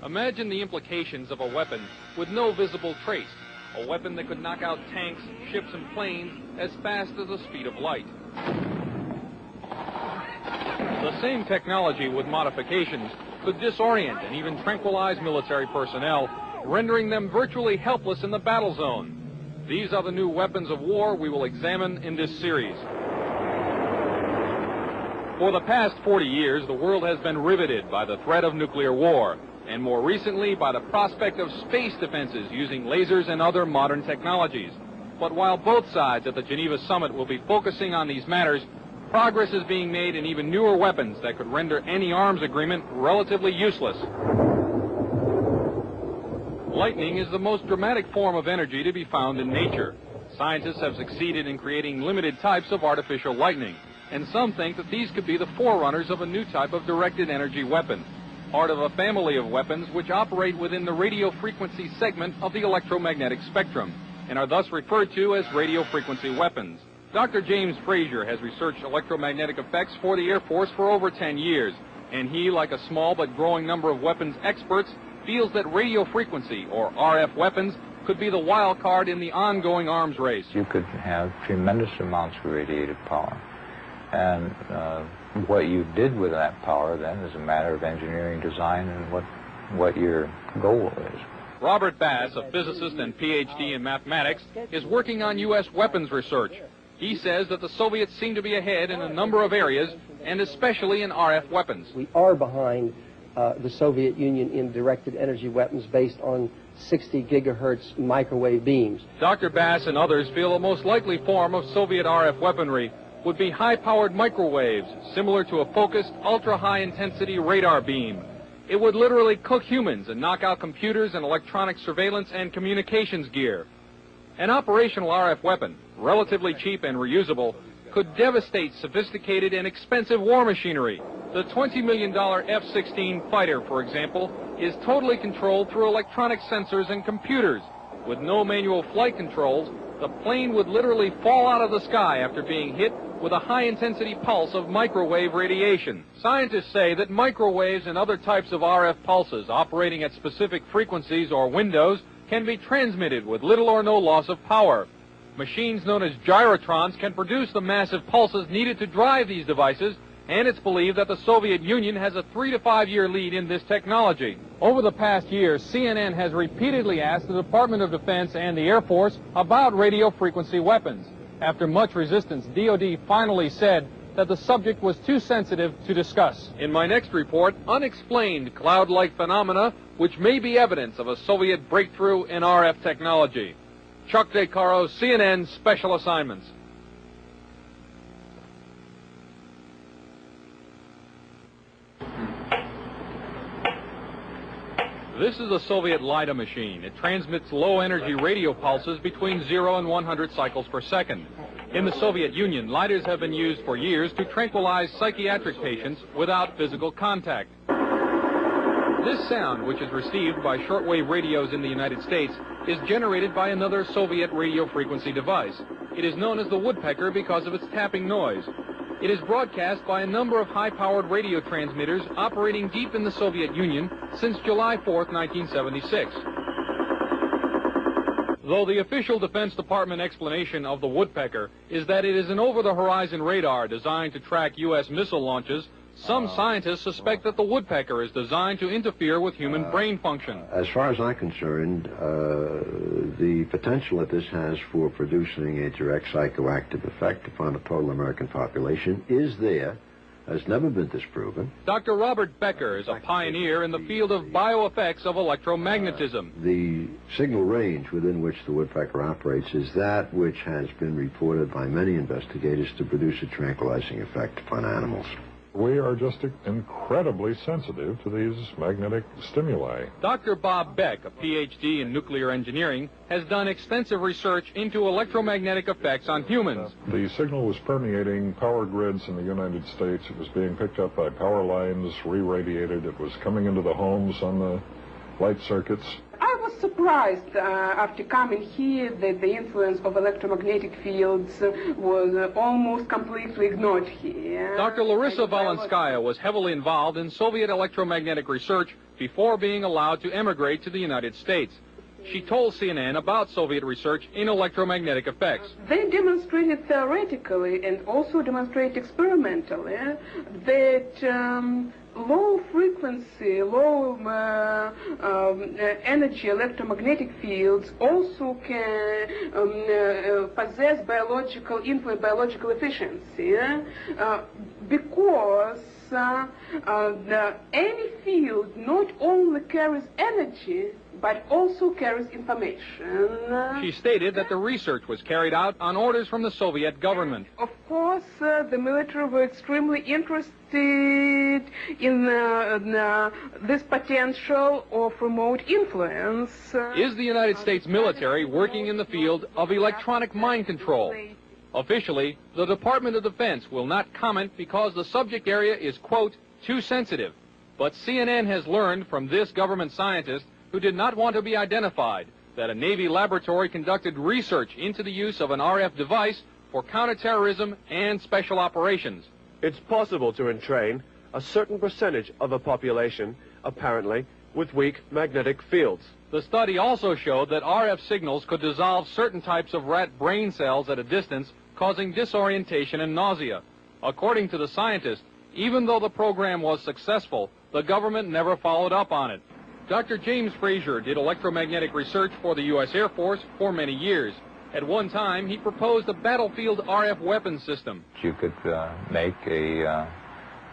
Imagine the implications of a weapon with no visible trace, a weapon that could knock out tanks, ships, and planes as fast as the speed of light. The same technology with modifications could disorient and even tranquilize military personnel, rendering them virtually helpless in the battle zone. These are the new weapons of war we will examine in this series. For the past 40 years, the world has been riveted by the threat of nuclear war, and more recently by the prospect of space defenses using lasers and other modern technologies. But while both sides at the Geneva summit will be focusing on these matters, progress is being made in even newer weapons that could render any arms agreement relatively useless. Lightning is the most dramatic form of energy to be found in nature. Scientists have succeeded in creating limited types of artificial lightning, and some think that these could be the forerunners of a new type of directed energy weapon, part of a family of weapons which operate within the radio frequency segment of the electromagnetic spectrum, and are thus referred to as radio frequency weapons. Dr. James Frazier has researched electromagnetic effects for the Air Force for over 10 years, and he, like a small but growing number of weapons experts, feels that radio frequency, or RF weapons, could be the wild card in the ongoing arms race. You could have tremendous amounts of radiative power. And what you did with that power then is a matter of engineering design and what your goal is. Robert Bass, a physicist and PhD in mathematics, is working on U.S. weapons research. He says that the Soviets seem to be ahead in a number of areas, and especially in RF weapons. We are behind the Soviet Union in directed energy weapons based on 60 gigahertz microwave beams. Dr. Bass and others feel the most likely form of Soviet RF weaponry would be high-powered microwaves, similar to a focused, ultra-high-intensity radar beam. It would literally cook humans and knock out computers and electronic surveillance and communications gear. An operational RF weapon, relatively cheap and reusable, could devastate sophisticated and expensive war machinery. The $20 million F-16 fighter, for example, is totally controlled through electronic sensors and computers. With no manual flight controls, the plane would literally fall out of the sky after being hit with a high-intensity pulse of microwave radiation. Scientists say that microwaves and other types of RF pulses operating at specific frequencies or windows can be transmitted with little or no loss of power. Machines known as Gyrotrons can produce the massive pulses needed to drive these devices, and it's believed that the Soviet Union has a 3 to 5 year lead in this technology. Over the past year, CNN has repeatedly asked the Department of Defense and the Air Force about radio frequency weapons. After much resistance, DoD finally said that the subject was too sensitive to discuss. In my next report, unexplained cloud-like phenomena which may be evidence of a Soviet breakthrough in RF technology. Chuck DeCaro, CNN Special Assignments. This is a Soviet LiDAR machine. It transmits low-energy radio pulses between 0 and 100 cycles per second. In the Soviet Union, LiDARs have been used for years to tranquilize psychiatric patients without physical contact. This sound, which is received by shortwave radios in the United States, is generated by another Soviet radio frequency device. It is known as the woodpecker because of its tapping noise. It is broadcast by a number of high-powered radio transmitters operating deep in the Soviet Union since July 4th, 1976. Though the official Defense Department explanation of the woodpecker is that it is an over-the-horizon radar designed to track U.S. missile launches, some scientists suspect that the woodpecker is designed to interfere with human brain function. As far as I'm concerned, the potential that this has for producing a direct psychoactive effect upon the total American population is there, has never been disproven. Dr. Robert Becker is a pioneer in the field of bioeffects of electromagnetism. The signal range within which the woodpecker operates is that which has been reported by many investigators to produce a tranquilizing effect upon animals. We are just incredibly sensitive to these magnetic stimuli. Dr. Bob Beck, a PhD in nuclear engineering, has done extensive research into electromagnetic effects on humans. The signal was permeating power grids in the United States. It was being picked up by power lines, re-radiated. It was coming into the homes on the light circuits. I was surprised after coming here that the influence of electromagnetic fields was almost completely ignored here. Dr. Larissa Valenskaya was heavily involved in Soviet electromagnetic research before being allowed to emigrate to the United States. She told CNN about Soviet research in electromagnetic effects. They demonstrated theoretically and also demonstrate experimentally that low frequency, low energy electromagnetic fields also can possess biological efficiency because any field not only carries energy but also carries information. She stated that the research was carried out on orders from the Soviet government. Of course, the military were extremely interested in this potential of remote influence. Is the United States military working in the field of electronic mind control? Officially, the Department of Defense will not comment because the subject area is, quote, too sensitive. But CNN has learned from this government scientist, who did not want to be identified, that a Navy laboratory conducted research into the use of an RF device for counterterrorism and special operations. It's possible to entrain a certain percentage of a population, apparently, with weak magnetic fields. The study also showed that RF signals could dissolve certain types of rat brain cells at a distance, causing disorientation and nausea. According to the scientist, even though the program was successful, the government never followed up on it. Dr. James Frazier did electromagnetic research for the U.S. Air Force for many years. At one time, he proposed a battlefield RF weapon system. You could make an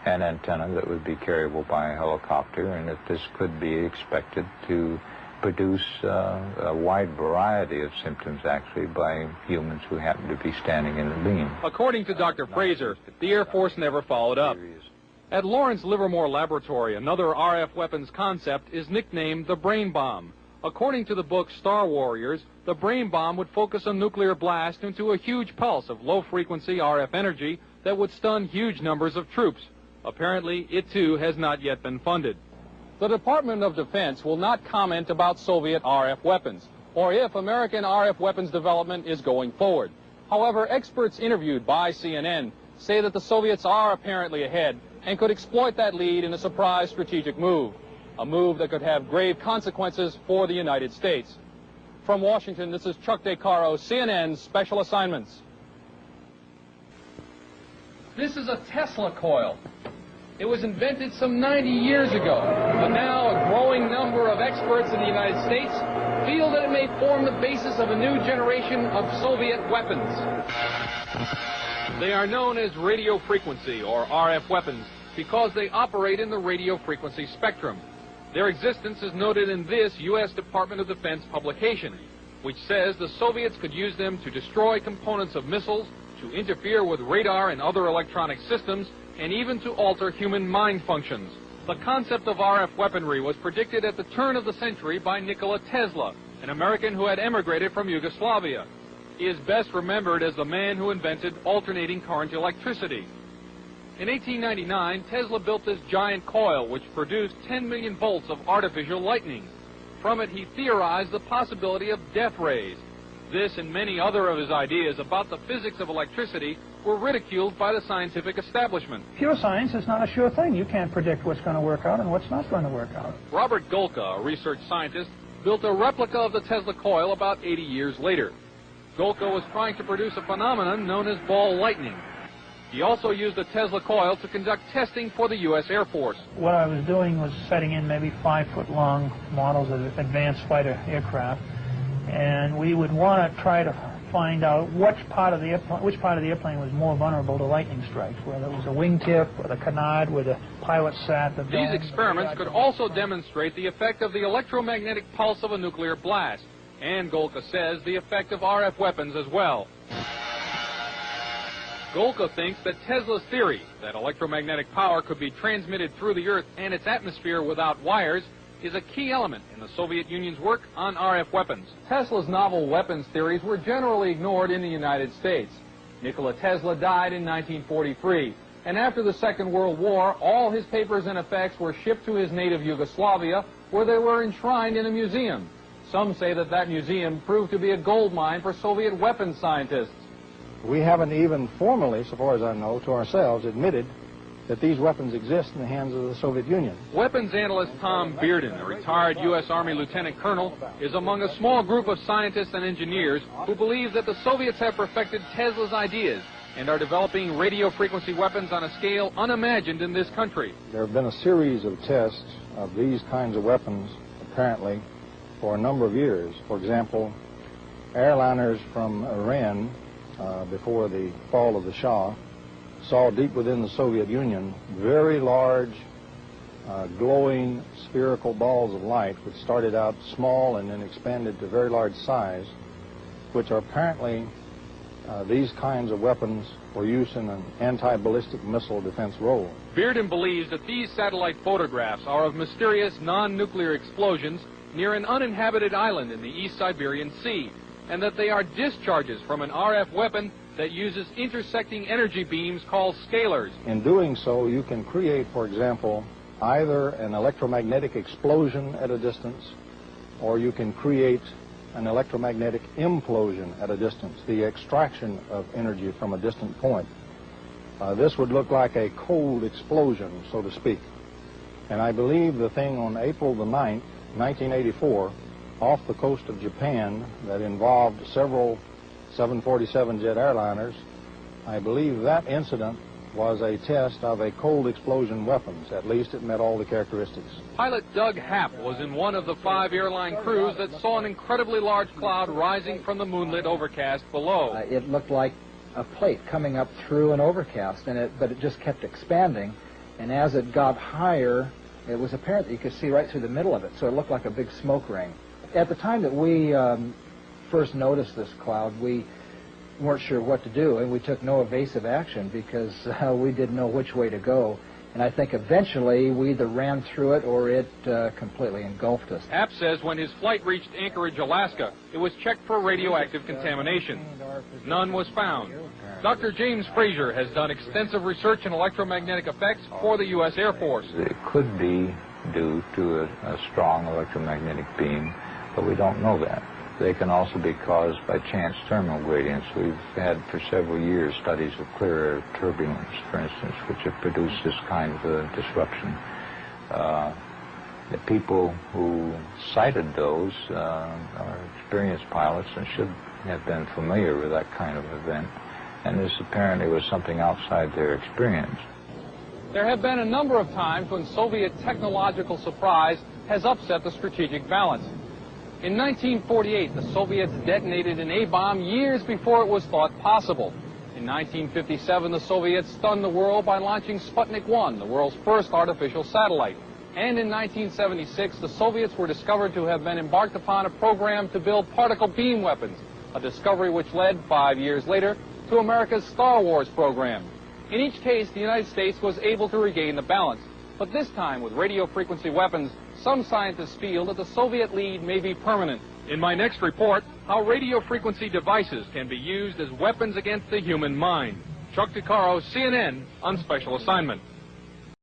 antenna that would be carryable by a helicopter, and that this could be expected to produce a wide variety of symptoms, actually, by humans who happen to be standing in the beam. According to Dr. Fraser, the Air Force never followed up. At Lawrence Livermore Laboratory, another RF weapons concept is nicknamed the brain bomb. According to the book Star Warriors, the brain bomb would focus a nuclear blast into a huge pulse of low-frequency RF energy that would stun huge numbers of troops. Apparently, it too has not yet been funded. The Department of Defense will not comment about Soviet RF weapons, or if American RF weapons development is going forward. However, experts interviewed by CNN say that the Soviets are apparently ahead and could exploit that lead in a surprise strategic move, a move that could have grave consequences for the United States. From Washington, this is Chuck DeCaro, CNN Special Assignments. This is a Tesla coil. It was invented some 90 years ago, but now a growing number of experts in the United States feel that it may form the basis of a new generation of Soviet weapons. They are known as radio frequency, or RF weapons, because they operate in the radio frequency spectrum. Their existence is noted in this U.S. Department of Defense publication, which says the Soviets could use them to destroy components of missiles, to interfere with radar and other electronic systems, and even to alter human mind functions. The concept of RF weaponry was predicted at the turn of the century by Nikola Tesla, an American who had emigrated from Yugoslavia. He is best remembered as the man who invented alternating current electricity. In 1899, Tesla built this giant coil which produced 10 million volts of artificial lightning. From it, he theorized the possibility of death rays. This and many other of his ideas about the physics of electricity were ridiculed by the scientific establishment. Pure science is not a sure thing. You can't predict what's going to work out and what's not going to work out. Robert Golka, a research scientist, built a replica of the Tesla coil about 80 years later. Golka was trying to produce a phenomenon known as ball lightning. He also used the Tesla coil to conduct testing for the U.S. Air Force. What I was doing was setting in maybe 5-foot-long models of advanced fighter aircraft, and we would want to try to find out which part of the airplane was more vulnerable to lightning strikes, whether it was a wingtip or the canard where the pilot sat. These experiments could also demonstrate the effect of the electromagnetic pulse of a nuclear blast, and Golka says the effect of RF weapons as well. Golka thinks that Tesla's theory that electromagnetic power could be transmitted through the Earth and its atmosphere without wires is a key element in the Soviet Union's work on RF weapons. Tesla's novel weapons theories were generally ignored in the United States. Nikola Tesla died in 1943, and after the Second World War, all his papers and effects were shipped to his native Yugoslavia, where they were enshrined in a museum. Some say that that museum proved to be a gold mine for Soviet weapons scientists. We haven't even formally, so far as I know, to ourselves admitted that these weapons exist in the hands of the Soviet Union. Weapons analyst Tom Bearden, a retired U.S. Army lieutenant colonel, is among a small group of scientists and engineers who believe that the Soviets have perfected Tesla's ideas and are developing radio frequency weapons on a scale unimagined in this country. There have been a series of tests of these kinds of weapons, apparently, for a number of years. For example, airliners from Iran, before the fall of the Shah, saw deep within the Soviet Union very large, glowing spherical balls of light, which started out small and then expanded to very large size, which are apparently these kinds of weapons for use in an anti-ballistic missile defense role. Bearden believes that these satellite photographs are of mysterious non-nuclear explosions near an uninhabited island in the East Siberian Sea, and that they are discharges from an RF weapon that uses intersecting energy beams called scalars. In doing so, you can create, for example, either an electromagnetic explosion at a distance, or you can create an electromagnetic implosion at a distance, the extraction of energy from a distant point. This would look like a cold explosion, so to speak. And I believe the thing on April the 9th, 1984, off the coast of Japan, that involved several 747 jet airliners, I believe that incident was a test of a cold explosion weapons. At least it met all the characteristics. Pilot Doug Happ was in one of the 5 airline crews that saw an incredibly large cloud rising from the moonlit overcast below. It looked like a plate coming up through an overcast, but it just kept expanding, and as it got higher, it was apparent that you could see right through the middle of it, so it looked like a big smoke ring. At the time that we first noticed this cloud, we weren't sure what to do, and we took no evasive action because we didn't know which way to go. And I think eventually we either ran through it or it completely engulfed us. Happ says when his flight reached Anchorage, Alaska, it was checked for radioactive contamination. None was found. Dr. James Frazier has done extensive research in electromagnetic effects for the U.S. Air Force. It could be due to a strong electromagnetic beam, but we don't know that. They can also be caused by chance thermal gradients. We've had for several years studies of clear air turbulence, for instance, which have produced this kind of a disruption. The people who cited those are experienced pilots and should have been familiar with that kind of event, and this apparently was something outside their experience. There have been a number of times when Soviet technological surprise has upset the strategic balance. In 1948, the Soviets detonated an A-bomb years before it was thought possible. In 1957, the Soviets stunned the world by launching Sputnik 1, the world's first artificial satellite. And in 1976, the Soviets were discovered to have been embarked upon a program to build particle beam weapons, a discovery which led 5 years later to America's Star Wars program. In each case, the United States was able to regain the balance. But this time, with radio frequency weapons, some scientists feel that the Soviet lead may be permanent. In my next report, how radio frequency devices can be used as weapons against the human mind. Chuck DeCaro, CNN, on special assignment.